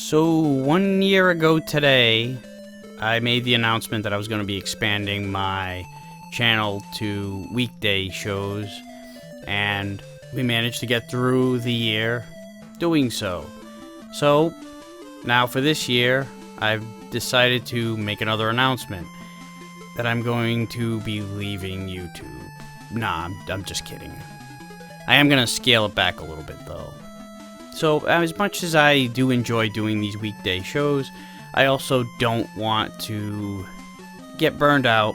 So 1 year ago today, I made the announcement that I was going to be expanding my channel to weekday shows, and we managed to get through the year doing so. So, now for this year, I've decided to make another announcement that I'm going to be leaving YouTube. Nah, I'm just kidding. I am going to scale it back a little bit, though. So, as much as I do enjoy doing these weekday shows, I also don't want to get burned out,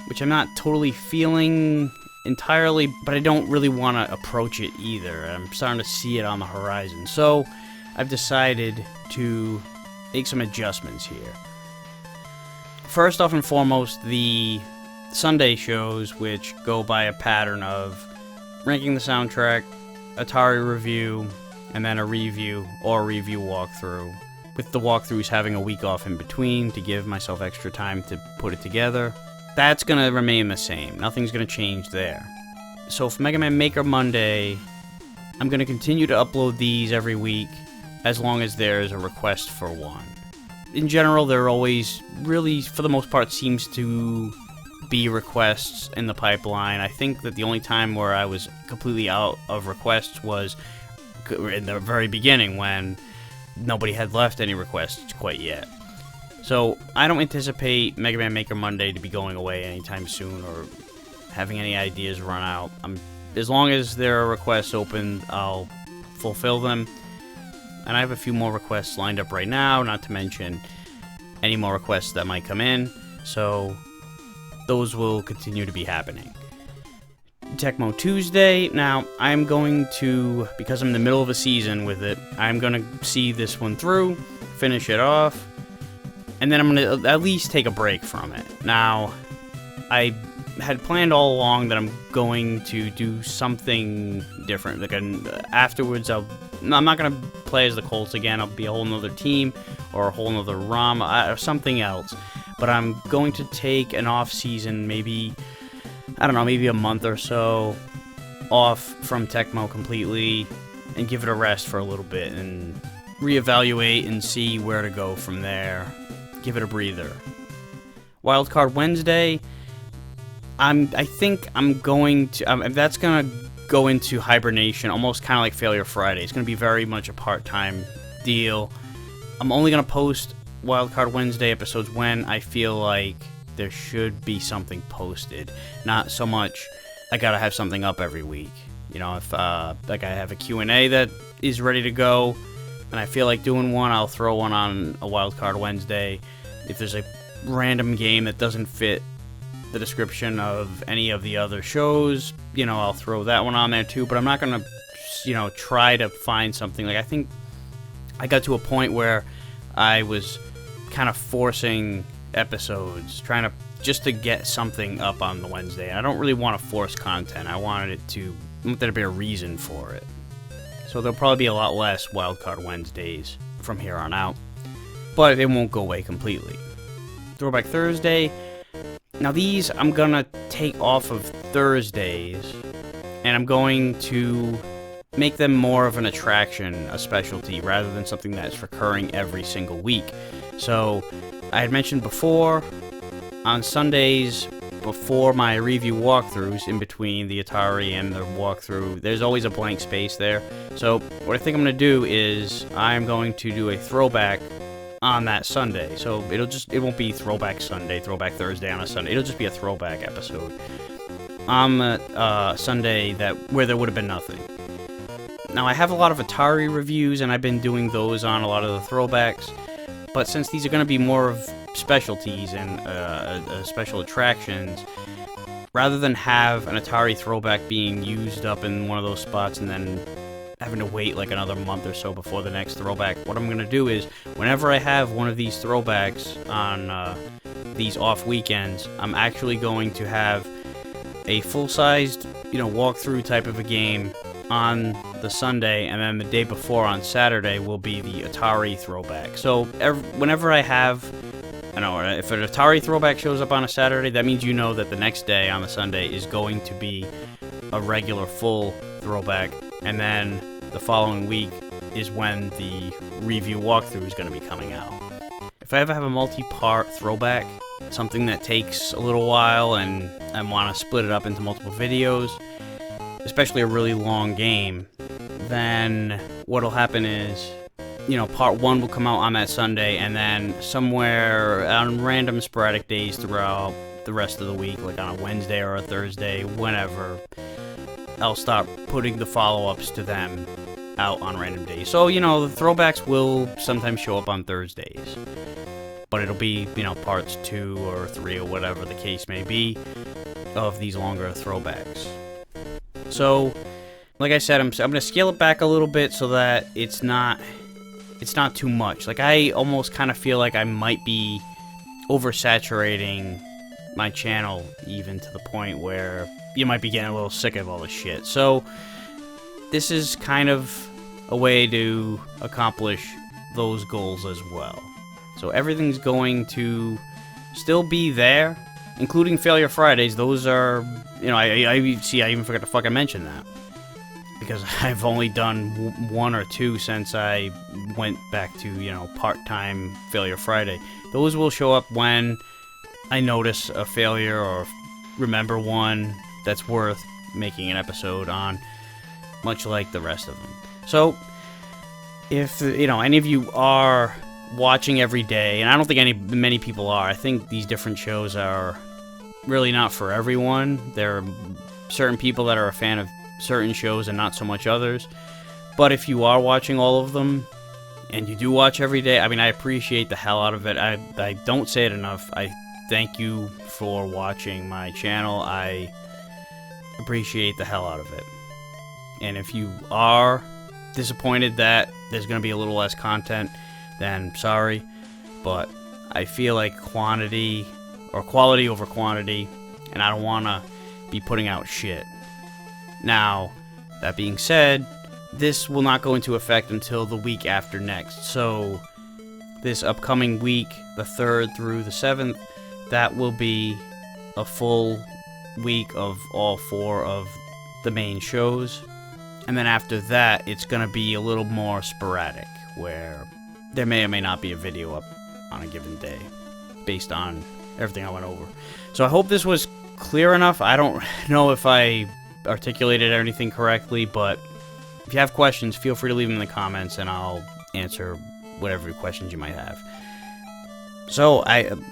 which I'm not totally feeling entirely, but I don't really want to approach it either. I'm starting to see it on the horizon. So, I've decided to make some adjustments here. First off and foremost, the Sunday shows, which go by a pattern of ranking the soundtrack, Atari review, and then a review or a review walkthrough, with the walkthroughs having a week off in between to give myself extra time to put it together. That's going to remain the same. Nothing's going to change there. So for Mega Man Maker Monday, I'm going to continue to upload these every week as long as there's a request for one. In general, there always really, for the most part, seems to be requests in the pipeline. I think that the only time where I was completely out of requests was in the very beginning, when nobody had left any requests quite yet. So I don't anticipate Mega Man Maker Monday to be going away anytime soon or having any ideas run out. As long as there are requests open, I'll fulfill them. And I have a few more requests lined up right now, not to mention any more requests that might come in. So those will continue to be happening. Tecmo Tuesday. Now, I'm going to, because I'm in the middle of a season with it, I'm going to see this one through, finish it off, and then I'm going to at least take a break from it. Now, I had planned all along that I'm going to do something different. Like, afterwards, I'm not going to play as the Colts again. I'll be a whole nother team, or a whole nother ROM, or something else. But I'm going to take an off season, maybe, I don't know, maybe a month or so off from Tecmo completely, and give it a rest for a little bit, and reevaluate and see where to go from there. Give it a breather. Wildcard Wednesday, I think I'm going to, that's going to go into hibernation, almost kind of like Failure Friday. It's going to be very much a part-time deal. I'm only going to post Wildcard Wednesday episodes when I feel like there should be something posted. Not so much I gotta have something up every week. You know, if like I have a Q&A that is ready to go and I feel like doing one, I'll throw one on a Wildcard Wednesday. If there's a random game that doesn't fit the description of any of the other shows, you know, I'll throw that one on there too. But I'm not gonna, you know, try to find something. Like, I think I got to a point where I was kind of forcing episodes, trying to just to get something up on the Wednesday. I don't really want to force content. I wanted there to be a reason for it. So there'll probably be a lot less Wildcard Wednesdays from here on out, but it won't go away completely. Throwback Thursday. Now these I'm gonna take off of Thursdays, and I'm going to make them more of an attraction, a specialty, rather than something that's recurring every single week. So I had mentioned before, on Sundays, before my review walkthroughs, in between the Atari and the walkthrough, there's always a blank space there. So what I think I'm going to do is I'm going to do a throwback on that Sunday. So it won't be Throwback Sunday, Throwback Thursday on a Sunday. It'll just be a throwback episode on the Sunday where there would have been nothing. Now, I have a lot of Atari reviews, and I've been doing those on a lot of the throwbacks. But since these are going to be more of specialties and special attractions, rather than have an Atari throwback being used up in one of those spots and then having to wait like another month or so before the next throwback, what I'm going to do is, whenever I have one of these throwbacks on these off weekends, I'm actually going to have a full-sized, you know, walkthrough type of a game on the Sunday, and then the day before on Saturday will be the Atari throwback. So whenever I have, if an Atari throwback shows up on a Saturday, that means you know that the next day on the Sunday is going to be a regular full throwback, and then the following week is when the review walkthrough is going to be coming out. If I ever have a multi-part throwback, something that takes a little while and I want to split it up into multiple videos, especially a really long game, then what'll happen is, you know, part 1 will come out on that Sunday, and then somewhere on random sporadic days throughout the rest of the week, like on a Wednesday or a Thursday, whenever, I'll start putting the follow-ups to them out on random days. So, you know, the throwbacks will sometimes show up on Thursdays, but it'll be, you know, parts 2 or 3 or whatever the case may be of these longer throwbacks. So, like I said, I'm going to scale it back a little bit so that it's not too much. Like, I almost kind of feel like I might be oversaturating my channel, even to the point where you might be getting a little sick of all this shit. So, this is kind of a way to accomplish those goals as well. So, everything's going to still be there, including Failure Fridays. Those are, you know, I even forgot to fucking mention that, because I've only done 1 or 2 since I went back to, you know, part-time Failure Friday. Those will show up when I notice a failure or remember one that's worth making an episode on, much like the rest of them. So, if, you know, any of you are watching every day, and I don't think many people are, I think these different shows are really not for everyone. There are certain people that are a fan of certain shows and not so much others. But if you are watching all of them, and you do watch every day, I mean, I appreciate the hell out of it. I don't say it enough. I thank you for watching my channel. I appreciate the hell out of it. And if you are disappointed that there's going to be a little less content, then sorry. But I feel like quantity or quality over quantity, and I don't want to be putting out shit. Now, that being said, this will not go into effect until the week after next. So, this upcoming week, the 3rd through the 7th, that will be a full week of all 4 of the main shows. And then after that, it's going to be a little more sporadic, where there may or may not be a video up on a given day, based on everything I went over. So I hope this was clear enough. I don't know if I articulated anything correctly, but if you have questions, feel free to leave them in the comments, and I'll answer whatever questions you might have. So,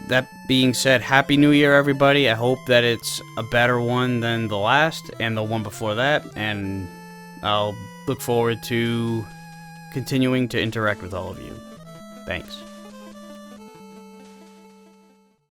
that being said, Happy New Year, everybody. I hope that it's a better one than the last, and the one before that, and I'll look forward to continuing to interact with all of you. Thanks.